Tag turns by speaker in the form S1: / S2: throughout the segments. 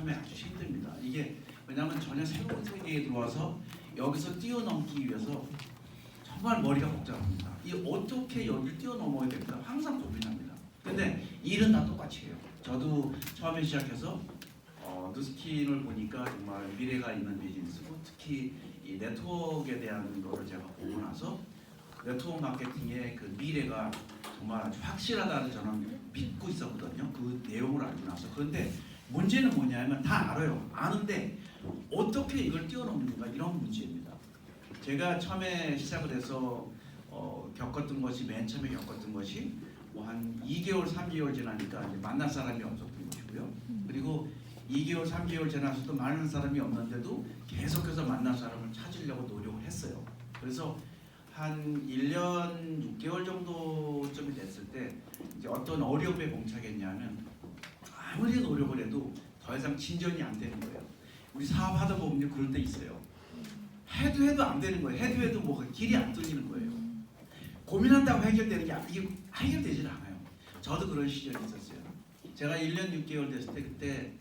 S1: 처음에 아주 힘듭니다. 이게 왜냐하면 전혀 새로운 세계에 들어와서 여기서 뛰어넘기 위해서 정말 머리가 복잡합니다. 이 어떻게 여기를 뛰어넘어야 될까 항상 고민합니다. 근데 일은 다 똑같이 해요. 저도 처음에 시작해서 누스킨을 보니까 정말 미래가 있는 비즈니스고 특히 이 네트워크에 대한 거를 제가 보고 나서 네트워크 마케팅의 그 미래가 정말 아주 확실하다는 저는 믿고 있었거든요. 그 내용을 알고 나서. 그런데 문제는 뭐냐면 다 알아요. 아는데 어떻게 이걸 뛰어넘는가 이런 문제입니다. 제가 처음에 시작을 해서 겪었던 것이 맨 처음에 겪었던 것이 뭐 한 2개월, 3개월 지나니까 이제 만날 사람이 없었던 것이고요. 그리고 2개월, 3개월 지나서도 많은 사람이 없는데도 계속해서 만날 사람을 찾으려고 노력을 했어요. 그래서 한 1년 6개월 정도쯤이 됐을 때 이제 어떤 어려움에 봉착했냐면 아무리 노력을 해도 더 이상 진전이 안 되는 거예요. 우리 사업하다 보면 그럴 때 있어요. 해도 안 되는 거예요. 해도 뭐 길이 안 뚫리는 거예요. 고민한다고 해결되는 게 이게 해결되질 않아요. 저도 그런 시절이 있었어요. 제가 1년 6개월 됐을 때 그때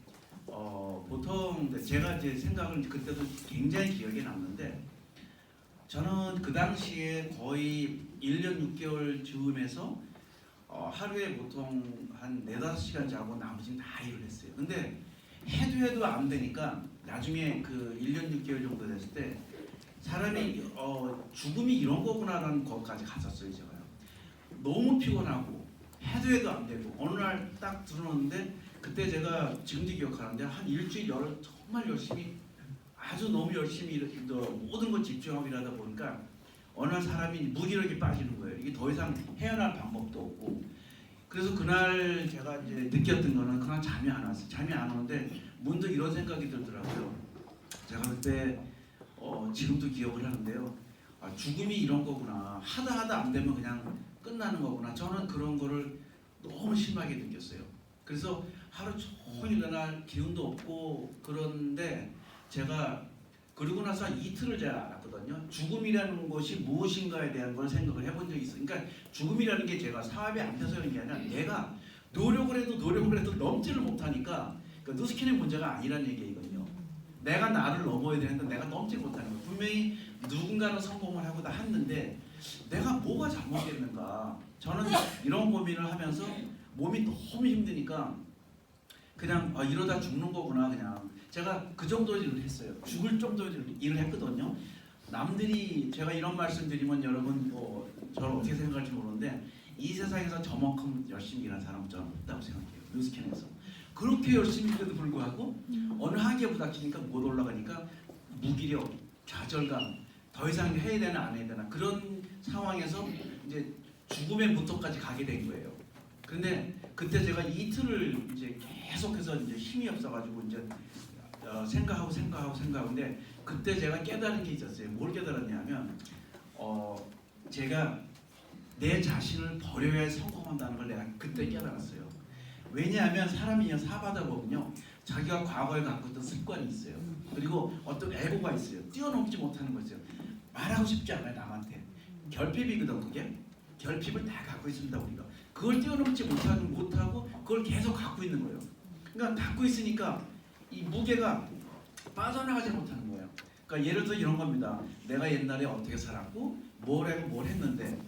S1: 보통 제가 제 생각을 그때도 굉장히 기억에 남는데 저는 그 당시에 거의 1년 6개월 즈음에서 하루에 보통 한 4-5시간 자고 나머지는 다 일을 했어요. 근데 해도 안 되니까 나중에 그 1년 6개월 정도 됐을 때 사람이 죽음이 이런 거구나라는 것까지 갔었어요. 제가요. 너무 피곤하고 해도 안 되고 어느 날 딱 들어오는데 그때 제가 지금도 기억하는데 한 일주일 정말 열심히 아주 너무 열심히 모든 걸 집중하고 일하다 보니까 어느 날 사람이 무기력에 빠지는 거예요. 이게 더 이상 헤어날 방법도 없고 그래서 그날 제가 이제 느꼈던 거는 그냥 잠이 안 왔어요. 잠이 안 오는데 문득 이런 생각이 들더라고요. 제가 그때 지금도 기억을 하는데요. 죽음이 이런 거구나. 하다 안 되면 그냥 끝나는 거구나. 저는 그런 거를 너무 심하게 느꼈어요. 그래서 하루 종일 그날 기운도 없고 그런데 제가 그러고 나서 이틀을 제가 알았거든요. 죽음이라는 것이 무엇인가에 대한 걸 생각을 해본 적이 있어요. 그러니까 죽음이라는 게 제가 사업이 안 돼서 그런 게 아니라 내가 노력을 해도 넘지를 못하니까 그러니까 누스킨의 문제가 아니란 얘기거든요. 내가 나를 넘어야 되는데 내가 넘지 못하는 거예요. 분명히 누군가는 성공을 하고 다 했는데 내가 뭐가 잘못됐는가. 저는 이런 고민을 하면서 몸이 너무 힘드니까 그냥 이러다 죽는 거구나. 그냥 제가 그 정도 일을 했어요. 죽을 정도 일을 했거든요. 남들이 제가 이런 말씀 드리면 여러분 저를 어떻게 생각할지 모르는데 이 세상에서 저만큼 열심히 일한 사람은 저는 없다고 생각해요. 누스킨에서 그렇게 열심히 해도 불구하고 어느 한계에 부닥치니까 못 올라가니까 무기력, 좌절감, 더 이상 해야 되나 안 해야 되나 그런 상황에서 이제 죽음의 문턱까지 가게 된 거예요. 근데 그때 제가 이틀을 이제 계속해서 이제 힘이 없어가지고 이제 생각하고 근데 그때 제가 깨달은 게 있었어요. 뭘 깨달았냐면 제가 내 자신을 버려야 성공한다는 걸 내가 그때 깨달았어요. 왜냐하면 사람이 사업하다 보면요 자기가 과거에 갖고 있던 습관이 있어요. 그리고 어떤 에고가 있어요. 뛰어넘지 못하는 거 있어요. 말하고 싶지 않아요 남한테. 결핍이거든 그게. 결핍을 다 갖고 있습니다 우리가. 그걸 뛰어넘지 못하고 그걸 계속 갖고 있는 거예요. 그러니까 갖고 있으니까 이 무게가 빠져나가지 못하는 거예요. 그러니까 예를 들어 이런 겁니다. 내가 옛날에 어떻게 살았고 뭘 했는데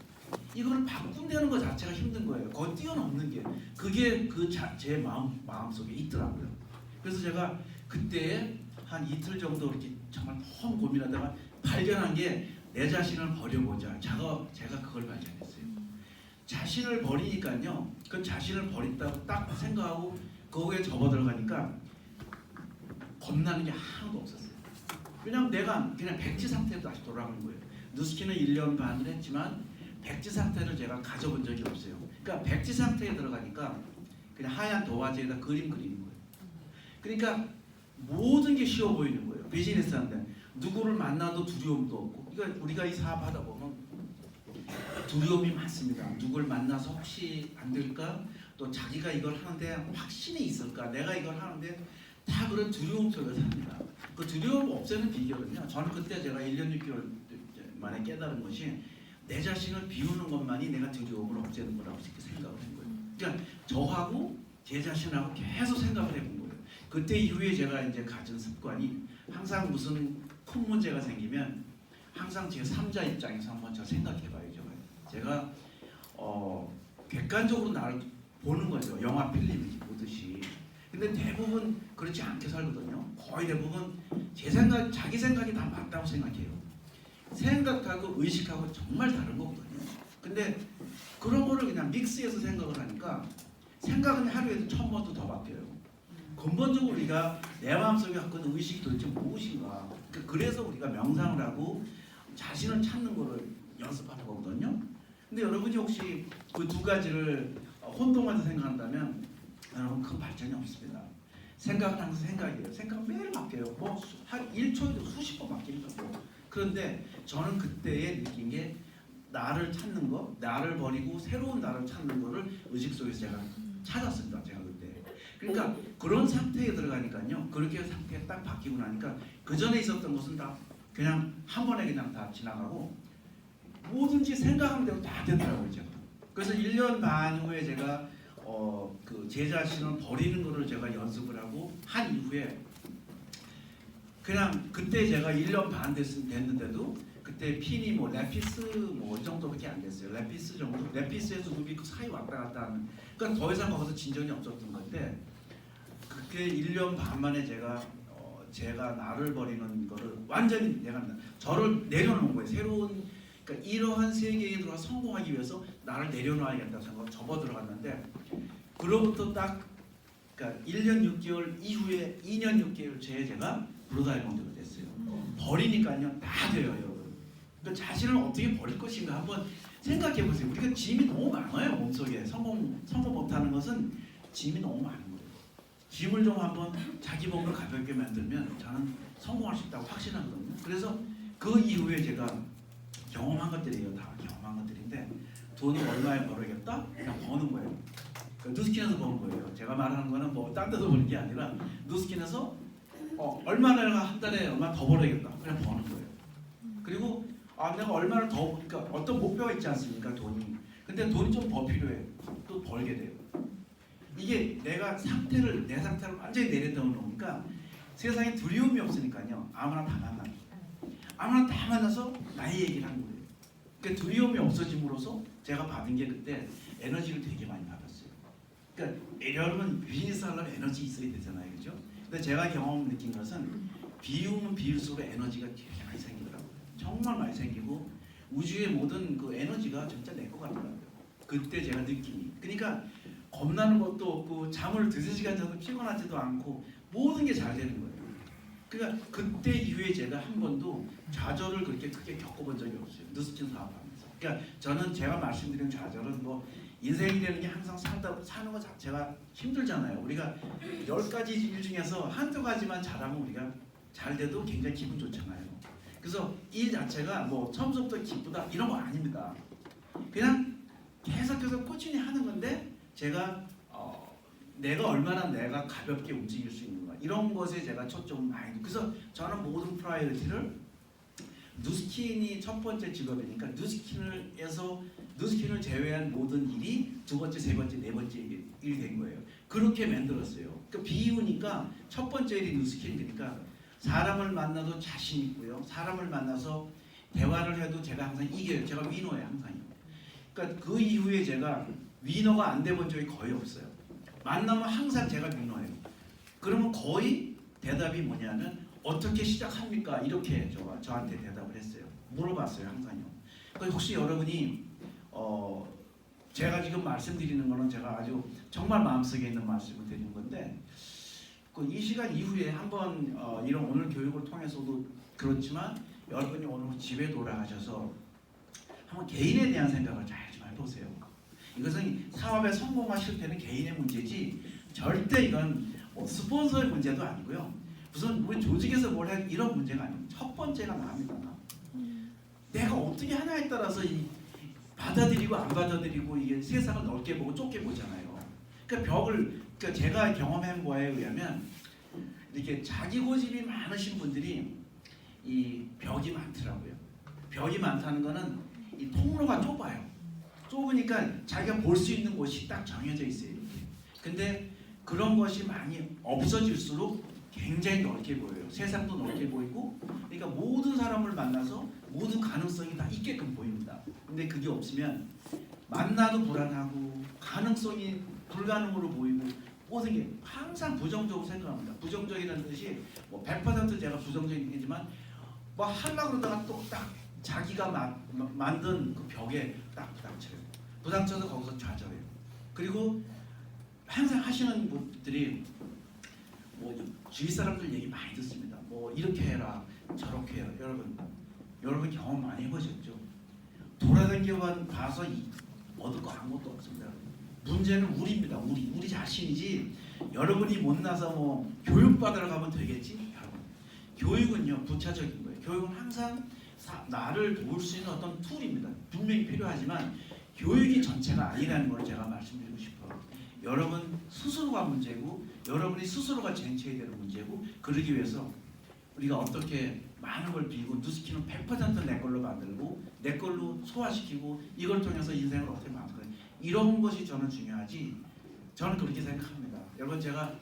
S1: 이걸 바꾼다는 것 자체가 힘든 거예요. 거기 뛰어넘는 게 그게 제 마음속에 있더라고요. 그래서 제가 그때 한 이틀 정도 이렇게 정말 너무 고민하다가 발견한 게 내 자신을 버려보자. 제가 그걸 발견했어요. 자신을 버리니까요. 그 자신을 버린다고 딱 생각하고 거기에 접어들어가니까 겁나는 게 하나도 없었어요. 왜냐하면 내가 그냥 백지 상태로 다시 돌아가는 거예요. 누스킨은 1년 반을 했지만 백지 상태를 제가 가져본 적이 없어요. 그러니까 백지 상태에 들어가니까 그냥 하얀 도화지에다 그림 그리는 거예요. 그러니까 모든 게 쉬워 보이는 거예요. 비즈니스 하는데 누구를 만나도 두려움도 없고. 그러니까 우리가 이 사업하다 보면 두려움이 많습니다. 누굴 만나서 혹시 안 될까? 또 자기가 이걸 하는데 확신이 있을까? 내가 이걸 하는데 다 그런 두려움 속에 삽니다. 그 두려움 없애는 비결은요. 저는 그때 제가 1년 6개월 만에 깨달은 것이 내 자신을 비우는 것만이 내가 두려움을 없애는 거라고 생각을 한 거예요. 그러니까 저하고 제 자신하고 계속 생각을 해본 거예요. 그때 이후에 제가 이제 가진 습관이 항상 무슨 큰 문제가 생기면 항상 제 3자 입장에서 한번 저 생각해봐야죠. 제가 객관적으로 나를 보는 거죠. 영화 필름 보듯이. 근데 대부분 그렇지 않게 살거든요. 거의 대부분 제 생각, 자기 생각이 다 맞다고 생각해요. 생각하고 의식하고 정말 다른 거거든요. 근데 그런 거를 그냥 믹스해서 생각을 하니까 생각은 하루에도 1000번도 더 바뀌어요. 근본적으로 우리가 내 마음속에 갖고 있는 의식이 도대체 무엇인가. 그래서 우리가 명상을 하고 자신을 찾는 거를 연습하는 거거든요. 근데 여러분이 혹시 그 두 가지를 혼동해서 생각한다면 여러분 큰 발전이 없습니다. 생각은 항상 생각이에요. 생각은 매일 바뀌어요. 뭐 한 1초에도 수십 번 바뀌니까 뭐. 그런데 저는 그때에 느낀 게 나를 찾는 거, 나를 버리고 새로운 나를 찾는 거를 의식 속에서 제가 찾았습니다. 제가 그때. 그러니까 그런 상태에 들어가니까요. 그렇게 상태가 딱 바뀌고 나니까 그 전에 있었던 것은 다 그냥 한 번에 그냥 다 지나가고 뭐든지 생각하는 대로 다 되더라고요. 제가. 그래서 1년 반 후에 제가 제 자신을 버리는 거를 제가 연습을 하고 한 이후에 그냥 그때 제가 1년 반 됐는데도 그때 핀이 뭐 레피스 뭐 이 정도밖에 안 됐어요. 레피스 정도, 레피스에서 루비 그 사이 왔다 갔다 하는. 그러니까 더 이상 거기서 진전이 없었던 건데 그게 1년 반 만에 제가 나를 버리는 거를 완전히 내가 저를 내려놓은 거예요. 새로운 그러니까 이러한 세계에 들어와 성공하기 위해서 나를 내려놔야겠다 생각을 접어 들어갔는데 그로부터 딱 그러니까 1년 6개월 이후에 2년 6개월 제에 제가 블루다이몬드가 됐어요. 버리니까요 다 돼요, 여러분. 그러니까 자신을 어떻게 버릴 것인가 한번 생각해 보세요. 우리가 짐이 너무 많아요, 몸속에. 성공 못하는 것은 짐이 너무 많은 거예요. 짐을 좀 한번 자기 몸을 가볍게 만들면 저는 성공할 수 있다고 확신하거든요. 그래서 그 이후에 제가 경험한 것들이에요. 다 경험한 것들인데 돈을 얼마에 벌어야겠다? 그냥 버는 거예요. 누스킨에서 버는 거예요. 제가 말하는 거는 뭐 딴 데서 버는 게 아니라 누스킨에서 얼마나 한 달에 얼마 더 벌어야겠다. 그냥 버는 거예요. 그리고 내가 얼마나 더 그러니까 어떤 목표가 있지 않습니까? 돈이. 근데 돈이 좀 더 필요해. 또 벌게 돼요. 이게 내 상태를 완전히 내려놓으니까 세상에 두려움이 없으니까요. 아무나 다 만나요. 아무나 다 만나서 나의 얘기를 한 거예요. 그러니까 두려움이 없어짐으로써 제가 받은 게 그때 에너지를 되게 많이 받았어요. 그러니까 여러분 비즈니스 하려면 에너지 있어야 되잖아요, 그렇죠? 근데 제가 느낀 것은 비우면 비울수록 에너지가 되게 많이 생기더라고요. 정말 많이 생기고 우주의 모든 그 에너지가 진짜 내 것 같더라고요. 그때 제가 느낌이. 그러니까 겁나는 것도 없고 잠을 2-3시간 자도 피곤하지도 않고 모든 게 잘 되는 거예요. 그러니까 그때 이후에 제가 한 번도 좌절을 그렇게 크게 겪어본 적이 없어요. 누스킨 사업하면서. 그러니까 저는 제가 말씀드린 좌절은 뭐 인생이라는 게 항상 사는 것 자체가 힘들잖아요. 우리가 10가지 일 중에서 한두 가지만 잘하면 우리가 잘 돼도 굉장히 기분 좋잖아요. 그래서 일 자체가 뭐 처음부터 기쁘다 이런 거 아닙니다. 그냥 계속해서 꾸준히 하는 건데 제가 내가 얼마나 내가 가볍게 움직일 수 있는가 이런 것에 제가 초점을 많이. 그래서 저는 모든 프라이어리티를 누스킨이 첫 번째 직업이니까 누스킨을 제외한 모든 일이 두 번째, 세 번째, 네 번째 일이 된 거예요. 그렇게 만들었어요. 그러니까 비우니까 첫 번째 일이 누스킨이니까 사람을 만나도 자신 있고요. 사람을 만나서 대화를 해도 제가 항상 이겨요. 제가 위너예요, 항상요. 그러니까 그 이후에 제가 위너가 안 돼 본 적이 거의 없어요. 만나면 항상 제가 위너예요. 그러면 거의 대답이 뭐냐면 어떻게 시작합니까? 이렇게 저한테 대답을 했어요. 물어봤어요, 항상요. 그러니까 혹시 여러분이 제가 지금 말씀드리는 거는 제가 아주 정말 마음속에 있는 말씀을 드리는 건데 이 시간 이후에 한번 이런 오늘 교육을 통해서도 그렇지만 여러분이 오늘 집에 돌아가셔서 한번 개인에 대한 생각을 잘 좀 해보세요. 이것은 사업의 성공과 실패는 개인의 문제지 절대 이건 스폰서의 문제도 아니고요. 무슨 우리 조직에서 뭘 할 이런 문제가 아니에요. 첫 번째가 나입니다. 내가 어떻게 하냐에 따라서 받아들이고 안 받아들이고 이게 세상을 넓게 보고 좁게 보잖아요. 그러니까 제가 경험한 거에 의하면 이렇게 자기 고집이 많으신 분들이 이 벽이 많더라고요. 벽이 많다는 거는 이 통로가 좁아요. 좁으니까 자기가 볼 수 있는 곳이 딱 정해져 있어요. 이렇게. 근데 그런 것이 많이 없어질수록 굉장히 넓게 보여요. 세상도 넓게 보이고, 그러니까 모든 사람을 만나서 모든 가능성이 다 있게끔 보입니다. 근데 그게 없으면 만나도 불안하고 가능성이 불가능으로 보이고 모든 게 항상 부정적으로 생각합니다. 부정적이라는 뜻이 뭐 100% 제가 부정적이지만 뭐 하려고 그러다가 또 딱 자기가 만든 그 벽에 딱 부닥쳐요. 부닥쳐서 거기서 좌절해요. 그리고 항상 하시는 분들이 뭐 주위 사람들 얘기 많이 듣습니다. 뭐 이렇게 해라, 저렇게 해라. 여러분 경험 많이 해보셨죠? 돌아다녀 봐서 얻을 거 아무것도 없습니다. 문제는 우리입니다. 우리 자신이지. 여러분이 못나서 뭐 교육받으러 가면 되겠지? 여러분, 교육은요 부차적인 거예요. 교육은 항상 나를 도울 수 있는 어떤 툴입니다. 분명히 필요하지만 교육이 전체가 아니라는 걸 제가 말씀드리고 싶어요. 여러분 스스로가 문제고 여러분이 스스로가 쟁취해야 되는 문제고, 그러기 위해서 우리가 어떻게 많은 걸 빌고 누스키는 100% 내 걸로 만들고 내 걸로 소화시키고 이걸 통해서 인생을 어떻게 만들어요. 이런 것이 저는 중요하지. 저는 그렇게 생각합니다. 여러분 제가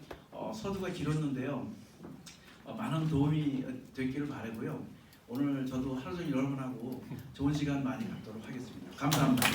S1: 서두가 길었는데요. 많은 도움이 됐기를 바라고요. 오늘 저도 하루 종일 여러분하고 좋은 시간 많이 갖도록 하겠습니다. 감사합니다.